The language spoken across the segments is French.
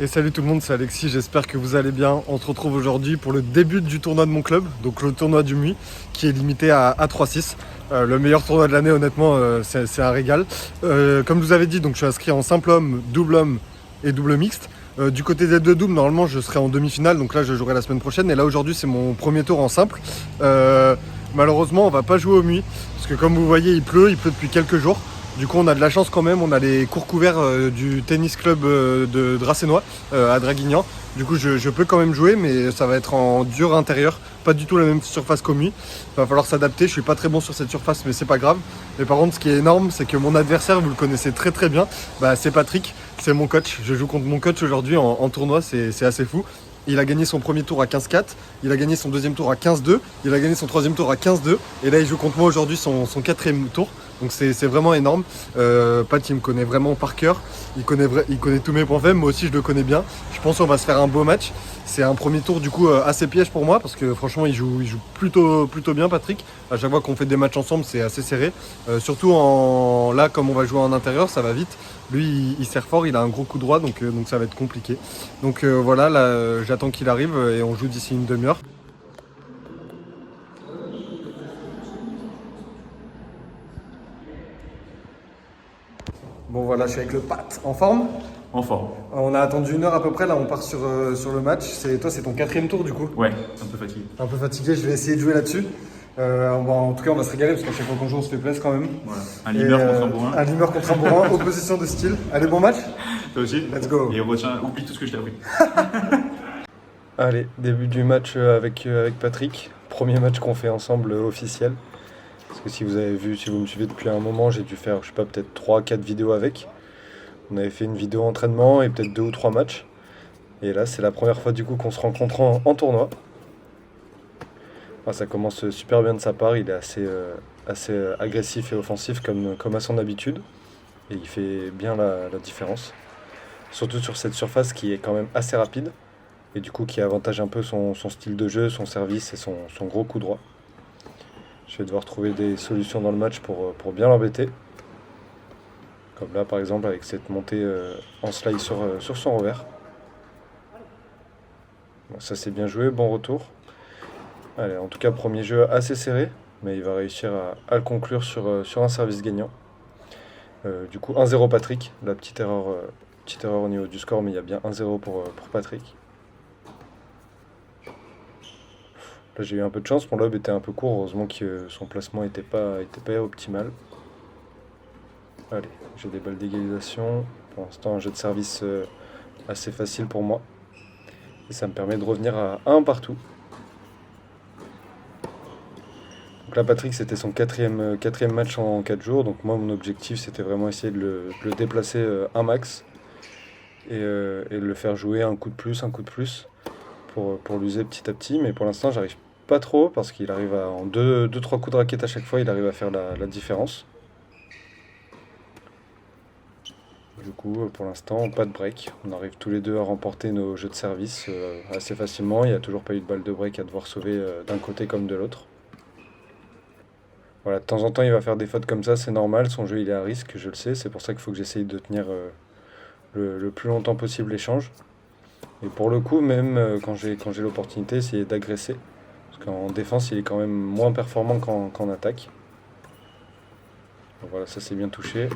Et salut tout le monde, c'est Alexis, j'espère que vous allez bien. On se retrouve aujourd'hui pour le début du tournoi de mon club, donc le tournoi du MUI, qui est limité à 3-6. Le meilleur tournoi de l'année, honnêtement, c'est un régal. Comme je vous avais dit, donc je suis inscrit en simple homme et double mixte. Du côté des deux doubles, normalement, je serai en demi-finale, donc là, je jouerai la semaine prochaine. Et là, aujourd'hui, c'est mon premier tour en simple. Malheureusement, on va pas jouer au MUI, parce que comme vous voyez, il pleut depuis quelques jours. Du coup, on a de la chance quand même. On a les cours couverts du tennis club de Dracénois à Draguignan. Du coup, je peux quand même jouer, mais ça va être en dur intérieur. Pas du tout la même surface qu'au MUI. Il va falloir s'adapter. Je suis pas très bon sur cette surface, mais c'est pas grave. Mais par contre, ce qui est énorme, c'est que mon adversaire, vous le connaissez très très bien, c'est Patrick. C'est mon coach. Je joue contre mon coach aujourd'hui en tournoi. C'est assez fou. Il a gagné son premier tour à 15-4, il a gagné son deuxième tour à 15-2, il a gagné son troisième tour à 15-2, et là il joue contre moi aujourd'hui son quatrième tour. Donc c'est vraiment énorme. Pat il me connaît vraiment par cœur, il connaît tous mes points faibles, moi aussi je le connais bien. Je pense qu'on va se faire un beau match. C'est un premier tour du coup assez piège pour moi parce que franchement il joue plutôt bien Patrick. À chaque fois qu'on fait des matchs ensemble c'est assez serré. Surtout là comme on va jouer en intérieur ça va vite. Lui il sert fort, il a un gros coup droit donc ça va être compliqué. Donc voilà, là j'attends qu'il arrive et on joue d'ici une demi-heure. Bon voilà, je suis avec le Pat. En forme? En forme. On a attendu une heure à peu près, là on part sur le match. Toi c'est ton quatrième tour du coup? Ouais, un peu fatigué. Un peu fatigué, je vais essayer de jouer là-dessus. En tout cas on va se régaler parce qu'à chaque fois qu'on joue on se fait plaisir quand même. Voilà. Un limeur contre un bourrin. Un limeur contre un bourrin, opposition de style. Allez, bon match? Toi aussi. Let's go. Et retiens, oublie tout ce que je t'ai appris. Allez, début du match avec Patrick. Premier match qu'on fait ensemble officiel. Parce que si vous avez vu, si vous me suivez depuis un moment, j'ai dû faire, je sais pas, peut-être 3-4 vidéos avec. On avait fait une vidéo entraînement et peut-être 2 ou 3 matchs. Et là, c'est la première fois du coup qu'on se rencontre en tournoi. Ça commence super bien de sa part, il est assez agressif et offensif comme à son habitude. Et il fait bien la différence. Surtout sur cette surface qui est quand même assez rapide. Et du coup qui avantage un peu son style de jeu, son service et son gros coup droit. Je vais devoir trouver des solutions dans le match pour bien l'embêter. Comme là par exemple avec cette montée en slide sur son revers. Bon, ça c'est bien joué, bon retour. Allez, en tout cas premier jeu assez serré, mais il va réussir à le conclure sur un service gagnant. Du coup 1-0 Patrick, la petite erreur au niveau du score, mais il y a bien 1-0 pour Patrick. Là j'ai eu un peu de chance, mon lob était un peu court, heureusement que son placement était pas optimal. Allez, j'ai des balles d'égalisation. Pour l'instant un jeu de service assez facile pour moi. Et ça me permet de revenir à 1 partout. Donc là Patrick c'était son quatrième match en 4 jours, donc moi mon objectif c'était vraiment essayer de le déplacer un max et de le faire jouer un coup de plus pour l'user petit à petit, mais pour l'instant j'arrive pas trop parce qu'il arrive en 2-3 coups de raquette à chaque fois, il arrive à faire la différence. Du coup, pour l'instant, pas de break. On arrive tous les deux à remporter nos jeux de service assez facilement. Il n'y a toujours pas eu de balle de break à devoir sauver d'un côté comme de l'autre. Voilà, de temps en temps, il va faire des fautes comme ça, c'est normal. Son jeu, il est à risque, je le sais. C'est pour ça qu'il faut que j'essaye de tenir le plus longtemps possible l'échange. Et pour le coup, même quand j'ai l'opportunité, essayer d'agresser. Parce qu'en défense, il est quand même moins performant qu'en attaque. Donc voilà, ça c'est bien touché.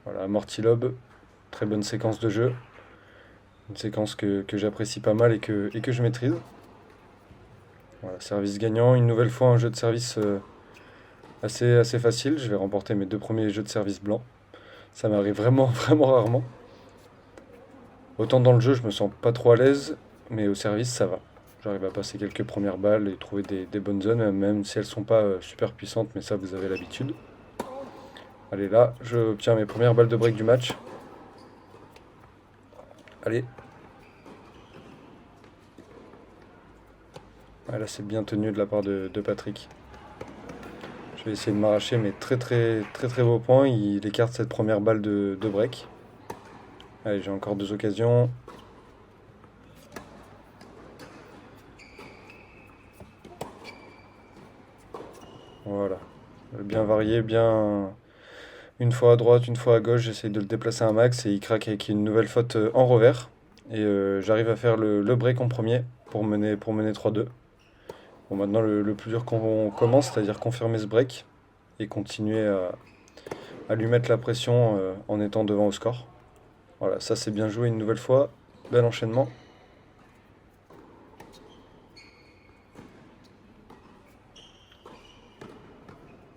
Voilà, amorti lob, très bonne séquence de jeu. Une séquence que j'apprécie pas mal et que je maîtrise. Voilà, service gagnant, une nouvelle fois un jeu de service assez facile. Je vais remporter mes 2 premiers jeux de service blancs. Ça m'arrive vraiment, vraiment rarement. Autant dans le jeu, je me sens pas trop à l'aise, mais au service, ça va. J'arrive à passer quelques premières balles et trouver des bonnes zones, même si elles sont pas super puissantes, mais ça, vous avez l'habitude. Allez, là, j'obtiens mes premières balles de break du match. Allez. Ah, là, c'est bien tenu de la part de Patrick. Je vais essayer de m'arracher, mais très beau point. Il écarte cette première balle de break. Allez, j'ai encore 2 occasions. Voilà. Bien varié, bien Une fois à droite, une fois à gauche, j'essaye de le déplacer un max et il craque avec une nouvelle faute en revers. Et j'arrive à faire le break en premier pour mener 3-2. Bon, maintenant le plus dur qu'on commence, c'est-à-dire confirmer ce break et continuer à lui mettre la pression en étant devant au score. Voilà, ça c'est bien joué une nouvelle fois. Bel enchaînement.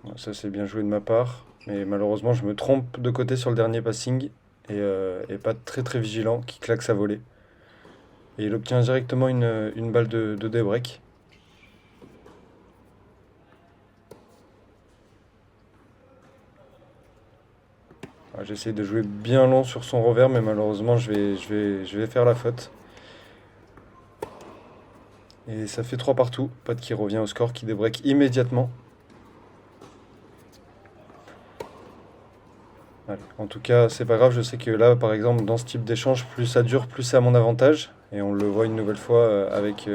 Voilà, ça c'est bien joué de ma part. Mais malheureusement, je me trompe de côté sur le dernier passing et pas très très vigilant qui claque sa volée. Et il obtient directement une balle de débreak. J'essaie de jouer bien long sur son revers, mais malheureusement, je vais faire la faute. Et ça fait 3 partout. Pat qui revient au score, qui débreak immédiatement. Allez. En tout cas, c'est pas grave. Je sais que là, par exemple, dans ce type d'échange, plus ça dure, plus c'est à mon avantage. Et on le voit une nouvelle fois avec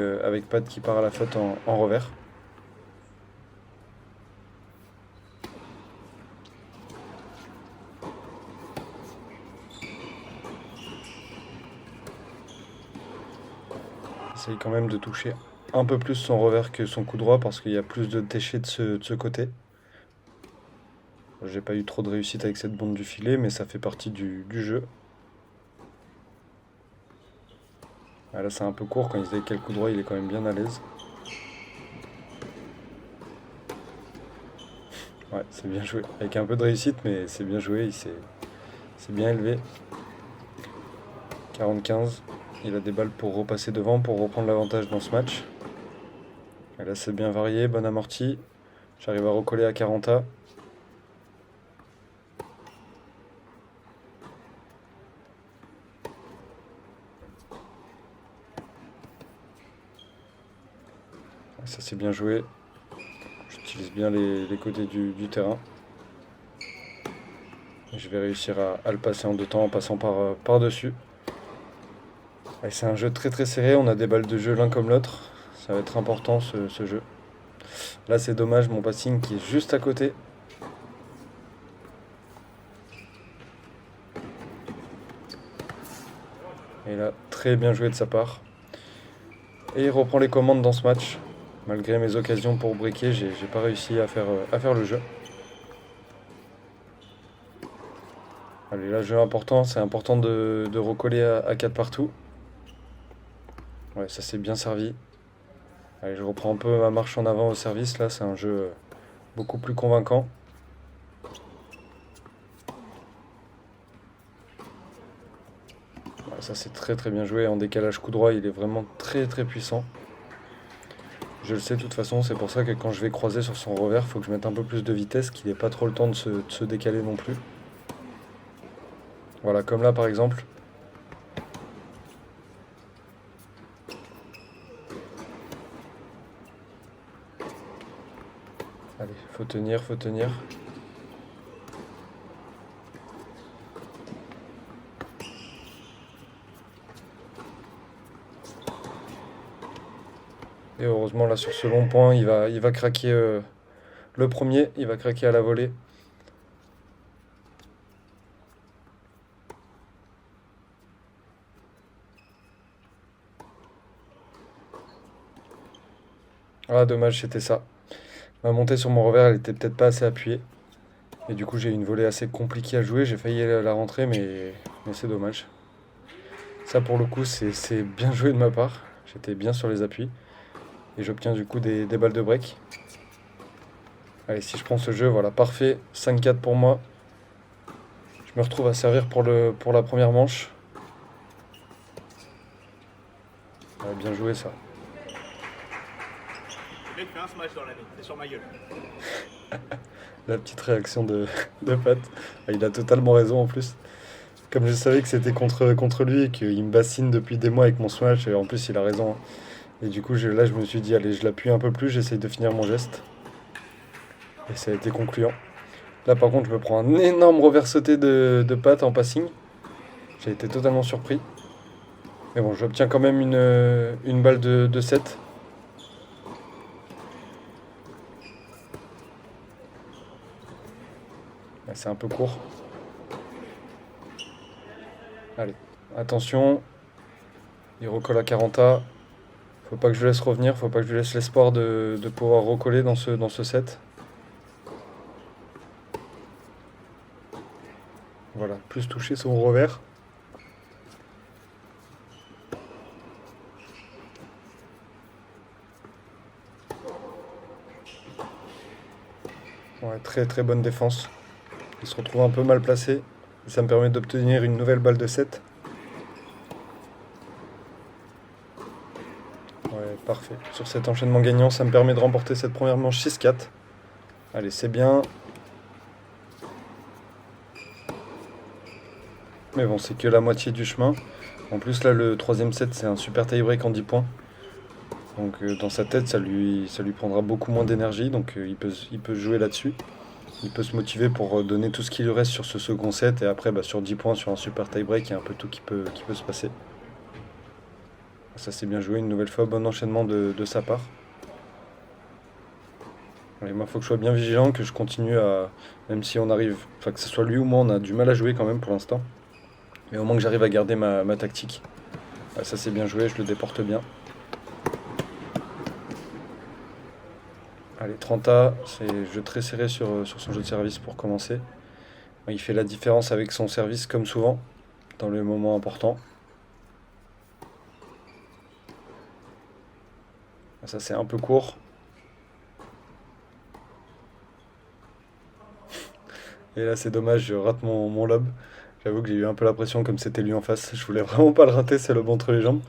Pat qui part à la faute en revers. Essaye quand même de toucher un peu plus son revers que son coup droit parce qu'il y a plus de déchets de ce côté. J'ai pas eu trop de réussite avec cette bombe du filet, mais ça fait partie du jeu. Ah, là, c'est un peu court. Quand il se dit quel coup droit, il est quand même bien à l'aise. Ouais, c'est bien joué. Avec un peu de réussite, mais c'est bien joué. C'est bien élevé. 40-15. Il a des balles pour repasser devant, pour reprendre l'avantage dans ce match. Et là, c'est bien varié. Bonne amorti. J'arrive à recoller à 40A. Ça, c'est bien joué. J'utilise bien les côtés du terrain. Et je vais réussir à le passer en 2 temps en passant par-dessus. C'est un jeu très très serré, on a des balles de jeu l'un comme l'autre. Ça va être important ce jeu. Là c'est dommage, mon passing qui est juste à côté. Et là, très bien joué de sa part. Et il reprend les commandes dans ce match. Malgré mes occasions pour breaker, j'ai pas réussi à faire le jeu. Allez, là, jeu important, c'est important de recoller à 4 partout. Ouais, ça s'est bien servi. Allez, je reprends un peu ma marche en avant au service. Là, c'est un jeu beaucoup plus convaincant. Ouais, ça, c'est très très bien joué. En décalage coup droit, il est vraiment très très puissant. Je le sais de toute façon, c'est pour ça que quand je vais croiser sur son revers, il faut que je mette un peu plus de vitesse, qu'il n'ait pas trop le temps de se décaler non plus. Voilà, comme là par exemple. Allez, faut tenir, faut tenir. Et heureusement là sur ce long point, il va craquer le premier, il va craquer à la volée. Ah dommage, c'était ça. Ma montée sur mon revers, elle était peut-être pas assez appuyée. Et du coup, j'ai eu une volée assez compliquée à jouer. J'ai failli la rentrer, mais c'est dommage. Ça, pour le coup, c'est bien joué de ma part. J'étais bien sur les appuis. Et j'obtiens du coup des balles de break. Allez, si je prends ce jeu, voilà, parfait. 5-4 pour moi. Je me retrouve à servir pour la première manche. Ouais, bien joué ça. Mec, fais un smash dans l'année, c'est sur ma gueule. La petite réaction de Pat. Ah, il a totalement raison en plus. Comme je savais que c'était contre lui et qu'il me bassine depuis des mois avec mon smash, et en plus il a raison. Et du coup, là je me suis dit, allez, je l'appuie un peu plus, j'essaye de finir mon geste. Et ça a été concluant. Là par contre, je me prends un énorme revers sauté de Pat en passing. J'ai été totalement surpris. Mais bon, j'obtiens quand même une balle de 7. c'est un peu court. Allez, attention. Il recolle à 40A. Faut pas que je le laisse revenir, faut pas que je lui laisse l'espoir de pouvoir recoller dans ce set. Voilà, plus toucher son revers. Ouais, très très bonne défense. Il se retrouve un peu mal placé. Ça me permet d'obtenir une nouvelle balle de 7. Ouais, parfait. Sur cet enchaînement gagnant, ça me permet de remporter cette première manche 6-4. Allez, c'est bien. Mais bon, c'est que la moitié du chemin. En plus, là, le troisième set, c'est un super tie-break en 10 points. Donc, dans sa tête, ça lui prendra beaucoup moins d'énergie. Donc, il peut jouer là-dessus. Il peut se motiver pour donner tout ce qui lui reste sur ce second set. Et après, sur 10 points, sur un super tie-break, il y a un peu tout qui peut se passer. Ça, c'est bien joué. Une nouvelle fois, bon enchaînement de sa part. Et moi, il faut que je sois bien vigilant, que je continue à... Même si on arrive... Enfin, que ce soit lui ou moi, on a du mal à jouer quand même pour l'instant. Mais au moins que j'arrive à garder ma tactique. Ouais, ça, c'est bien joué, je le déporte bien. Allez, 30A, c'est jeu très serré sur son jeu de service pour commencer. Il fait la différence avec son service comme souvent, dans les moments importants. Ça, c'est un peu court. Et là, c'est dommage, je rate mon lob. J'avoue que j'ai eu un peu la pression comme c'était lui en face. Je voulais vraiment pas le rater, c'est lob entre les jambes.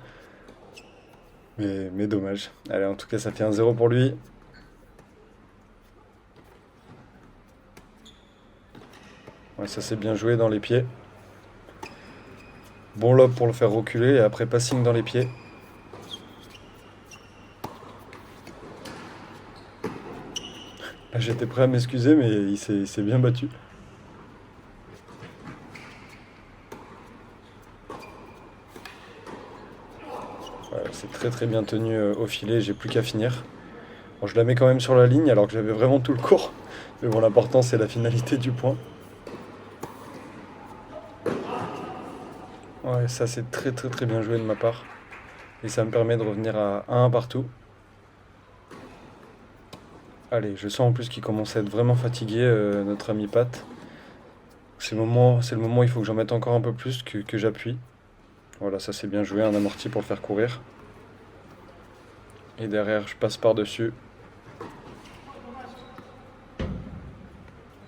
Mais dommage. Allez, en tout cas, ça fait un 0 pour lui. Ouais, ça c'est bien joué dans les pieds. Bon lob pour le faire reculer et après passing dans les pieds. Là, j'étais prêt à m'excuser, mais il s'est bien battu. Ouais, c'est très très bien tenu au filet, j'ai plus qu'à finir. Bon, je la mets quand même sur la ligne alors que j'avais vraiment tout le court. Mais bon, l'important c'est la finalité du point. Ouais, ça c'est très très très bien joué de ma part. Et ça me permet de revenir à 1 partout. Allez, je sens en plus qu'il commence à être vraiment fatigué, notre ami Pat. C'est le moment où il faut que j'en mette encore un peu plus, que j'appuie. Voilà, ça c'est bien joué, un amorti pour le faire courir. Et derrière, je passe par-dessus.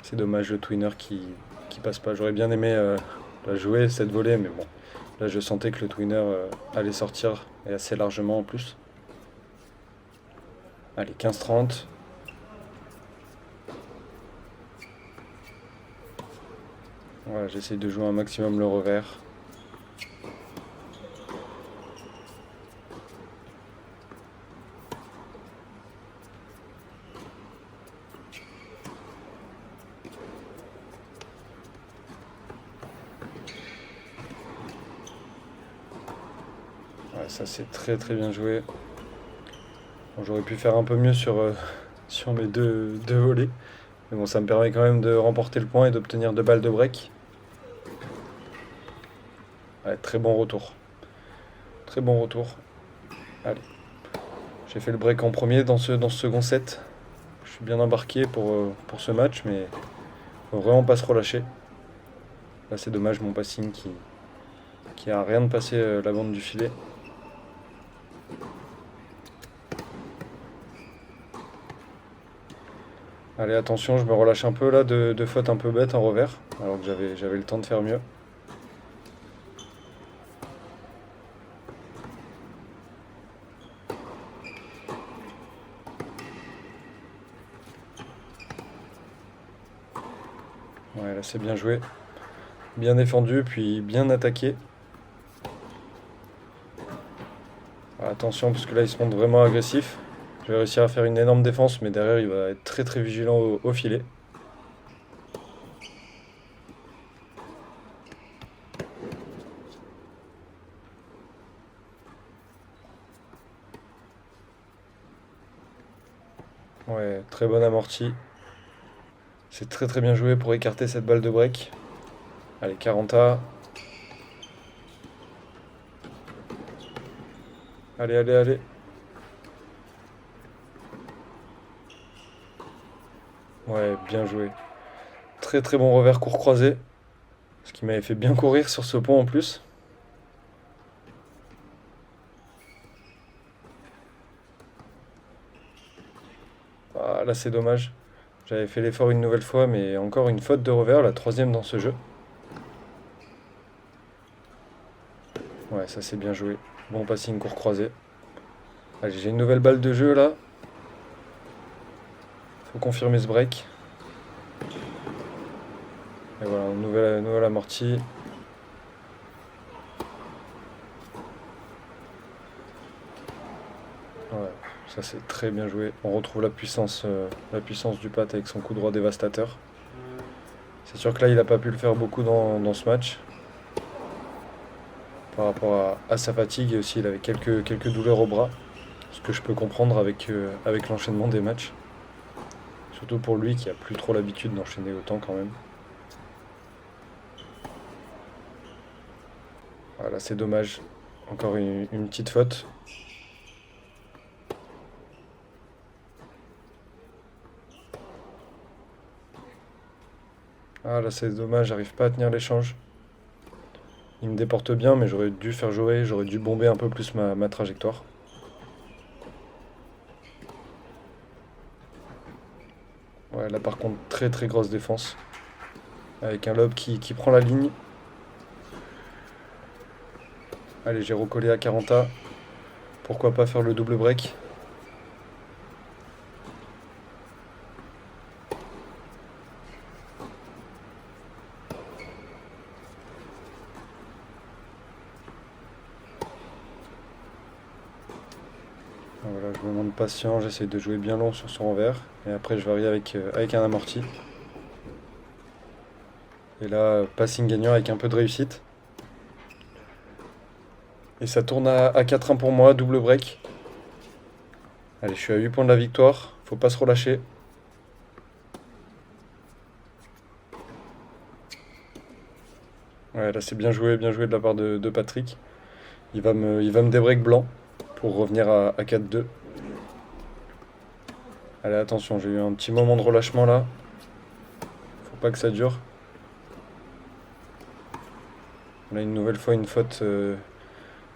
C'est dommage le twinner qui passe pas. J'aurais bien aimé la jouer, cette volée, mais bon. Là, je sentais que le twinner allait sortir, et assez largement en plus. Allez, 15-30. Voilà, j'essaye de jouer un maximum le revers. Ouais, ça c'est très très bien joué. Bon, j'aurais pu faire un peu mieux sur mes deux volées. Mais bon, ça me permet quand même de remporter le point et d'obtenir 2 balles de break. Ouais, très bon retour. Très bon retour. Allez. J'ai fait le break en premier dans ce second set. Je suis bien embarqué pour ce match, mais faut vraiment pas se relâcher. Là, c'est dommage, mon passing qui a rien de passé la bande du filet. Allez, attention, je me relâche un peu là, de faute un peu bête en revers, alors que j'avais le temps de faire mieux. Ouais, là c'est bien joué. Bien défendu, puis bien attaqué. Attention, parce que là, ils se montrent vraiment agressifs. Je vais réussir à faire une énorme défense, mais derrière, il va être très très vigilant au filet. Ouais, très bonne amorti. C'est très très bien joué pour écarter cette balle de break. Allez, 40A. Allez, allez, allez. Ouais, bien joué. Très très bon revers court croisé. Ce qui m'avait fait bien courir sur ce pont en plus. Ah, là c'est dommage. J'avais fait l'effort une nouvelle fois, mais encore une faute de revers, la troisième dans ce jeu. Ouais, ça c'est bien joué. Bon passing court croisé. Allez, j'ai une nouvelle balle de jeu là. Faut confirmer ce break. Et voilà, nouvelle amortie. Ouais, ça c'est très bien joué. On retrouve la puissance du Pat avec son coup droit dévastateur. C'est sûr que là il n'a pas pu le faire beaucoup dans ce match. Par rapport à sa fatigue et aussi il avait quelques douleurs au bras. Ce que je peux comprendre avec l'enchaînement des matchs. Surtout pour lui qui a plus trop l'habitude d'enchaîner autant quand même. Voilà, c'est dommage. Encore une petite faute. Ah là c'est dommage, j'arrive pas à tenir l'échange. Il me déporte bien mais j'aurais dû faire jouer, j'aurais dû bomber un peu plus ma trajectoire. Ouais là par contre très très grosse défense. Avec un lob qui prend la ligne. Allez, j'ai recollé à 40A. Pourquoi pas faire le double break? Voilà, je me montre patient, j'essaie de jouer bien long sur son revers. Et après je varie avec un amorti. Et là, passing gagnant avec un peu de réussite. Et ça tourne à 4-1 pour moi, double break. Allez, je suis à 8 points de la victoire, faut pas se relâcher. Ouais, là c'est bien joué de la part de Patrick. Il va me débreak blanc pour revenir à 4-2. Allez, attention, j'ai eu un petit moment de relâchement là. Faut pas que ça dure. Là, une nouvelle fois, une faute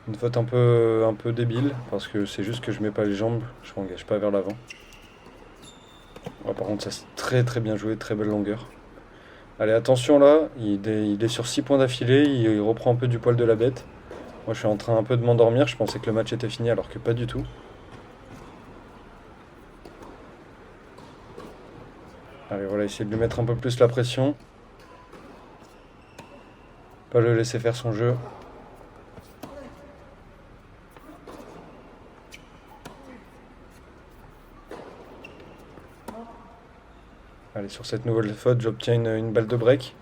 un peu débile, parce que c'est juste que je mets pas les jambes, je m'engage pas vers l'avant. Ouais, par contre, ça c'est très très bien joué, très belle longueur. Allez, attention là, il est sur 6 points d'affilée, il reprend un peu du poil de la bête. Moi, je suis en train un peu de m'endormir, je pensais que le match était fini, alors que pas du tout. Allez, voilà, essayer de lui mettre un peu plus la pression. Pas le laisser faire son jeu. Allez, sur cette nouvelle faute, j'obtiens une balle de break.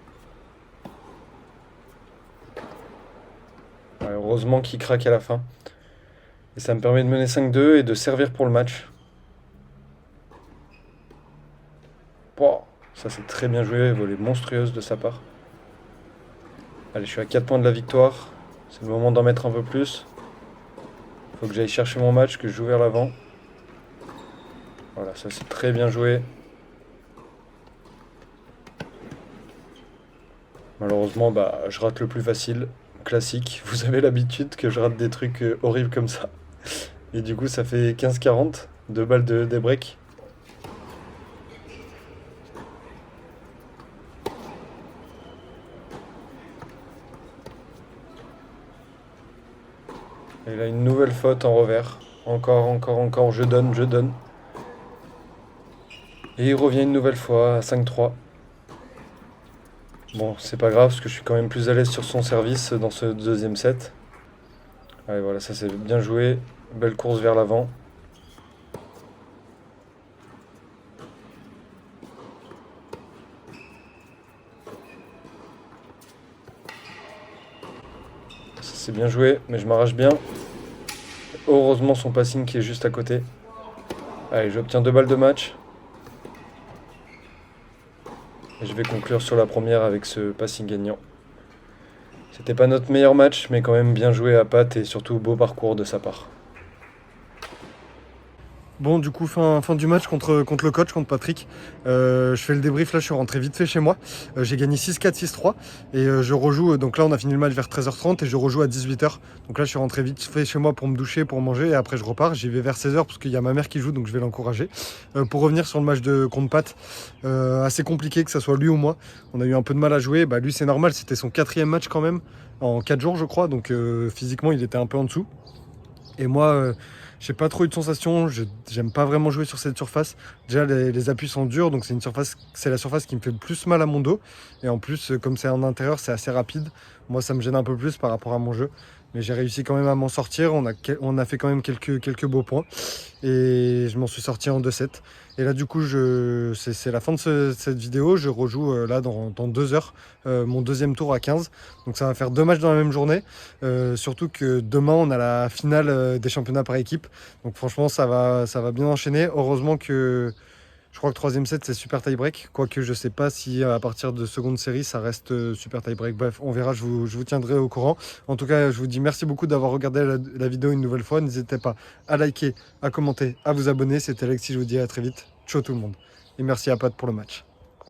Ouais, heureusement qu'il craque à la fin. Et ça me permet de mener 5-2 et de servir pour le match. Wow, ça c'est très bien joué, volée monstrueuse de sa part. Allez, je suis à 4 points de la victoire. C'est le moment d'en mettre un peu plus. Faut que j'aille chercher mon match, que je joue vers l'avant. Voilà, ça c'est très bien joué. Malheureusement, je rate le plus facile. Classique, vous avez l'habitude que je rate des trucs horribles comme ça. Et du coup, ça fait 15-40, 2 balles de break. Et là, une nouvelle faute en revers. Encore, je donne. Et il revient une nouvelle fois à 5-3. Bon, c'est pas grave parce que je suis quand même plus à l'aise sur son service dans ce deuxième set. Allez, voilà, ça c'est bien joué. Belle course vers l'avant. Ça c'est bien joué, mais je m'arrache bien. Heureusement son passing qui est juste à côté. Allez, j'obtiens 2 balles de match. je vais conclure sur la première avec ce passing gagnant. C'était pas notre meilleur match, mais quand même bien joué à Pat et surtout beau parcours de sa part. Bon, du coup, fin du match contre le coach, contre Patrick. Je fais le débrief, là, je suis rentré vite fait chez moi. J'ai gagné 6-4, 6-3. Et je rejoue, donc là, on a fini le match vers 13h30 et je rejoue à 18h. Donc là, je suis rentré vite fait chez moi pour me doucher, pour manger. Et après, je repars. J'y vais vers 16h parce qu'il y a ma mère qui joue, donc je vais l'encourager. Pour revenir sur le match contre Pat, assez compliqué que ce soit lui ou moi. On a eu un peu de mal à jouer. Bah, lui, c'est normal, c'était son 4e match quand même, en 4 jours, je crois. Donc physiquement, il était un peu en dessous. Et moi, j'ai pas trop eu de sensation, j'aime pas vraiment jouer sur cette surface. Déjà les appuis sont durs, donc c'est la surface qui me fait le plus mal à mon dos. Et en plus, comme c'est en intérieur, c'est assez rapide. Moi, ça me gêne un peu plus par rapport à mon jeu. Mais j'ai réussi quand même à m'en sortir. On a fait quand même quelques beaux points. Et je m'en suis sorti en 2-7. Et là, du coup, c'est la fin de cette vidéo. Je rejoue là dans 2 heures mon 2e tour à 15. Donc ça va faire 2 matchs dans la même journée. Surtout que demain, on a la finale des championnats par équipe. Donc franchement, ça va bien enchaîner. Heureusement que je crois que 3e set, c'est super tie-break. Quoique je sais pas si à partir de seconde série, ça reste super tie-break. Bref, on verra, je vous tiendrai au courant. En tout cas, je vous dis merci beaucoup d'avoir regardé la vidéo une nouvelle fois. N'hésitez pas à liker, à commenter, à vous abonner. C'était Alexis, je vous dis à très vite. Ciao tout le monde. Et merci à Pat pour le match.